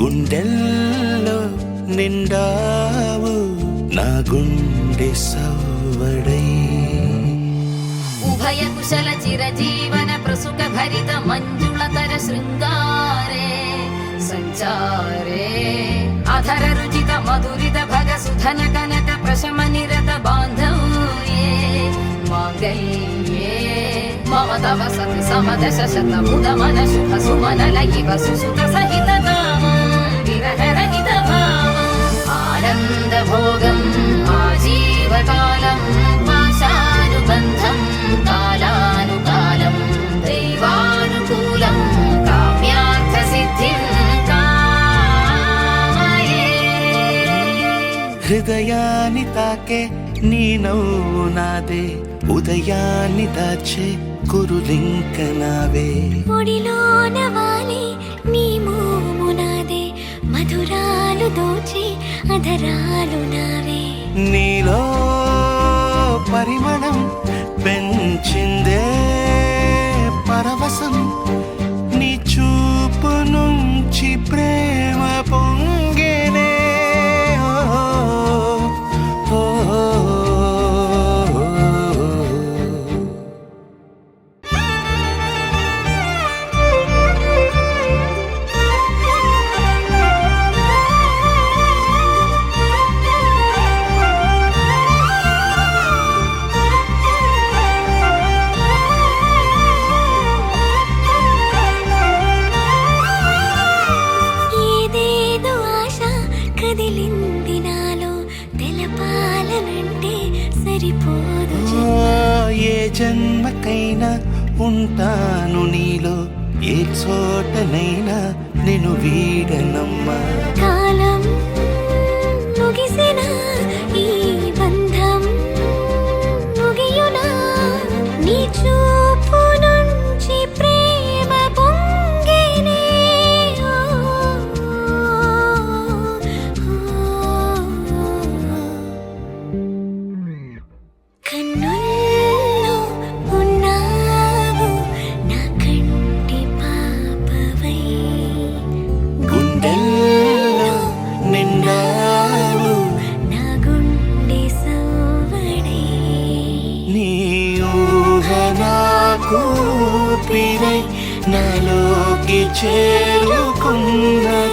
గుండెల్లో నిండావు నా గుండె సవ్వడై. ఉభయ కుశల చిరజీవన ప్రసుక భరిత మంజుళతర శృంగారే సంచారే అధర రుచిత మధురిత భగ సుధన కనక ప్రశమ నిరత బాంధవ్యే మాంగళ్యే మమ తవ సతి సమదశ శతముద మన శుభ సుమన లయివ సుసుత సహిత విరహ రహిత భావం ఆనంద భోగం ఆజీవకాలం పాశానుబంధం కాలానుకాలం దైవానుకూలం కామ్యార్థ సిద్ధిం కామయే. హృదయాన్ని తాకే నీ నవ్వు నాదే, ఉదయాన్ని దాచే కురులింక నావే. ఒడిలోన వాలి నీ మోము నాదే, మధురాలు దోచి అధరాలు నావే. నీలో పరిమళం పెంచిందే పరవశం, నీ చూపు నుంచి ప్రేమ పొంగేనే. కదిలింది నాలో తెలపాలనంటే సరిపోదు. ఏ జన్మకైనా ఉంటాను నీలో, ఏ చోటనైనా నేను వీడనమ్మా. కాలం ముగిసిన ఈ బంధం ముగియునా, నీ చూపు నుంచి ప్రేమ పొంగేనే. కన్నుల్లో ఉన్నావు నా కంటి పాపవై, గుండెల్లో నిండావు నా గుండె సవ్వడై. నీ ఊహ నాకు పిరై నాలోకి చేరుకున్నది.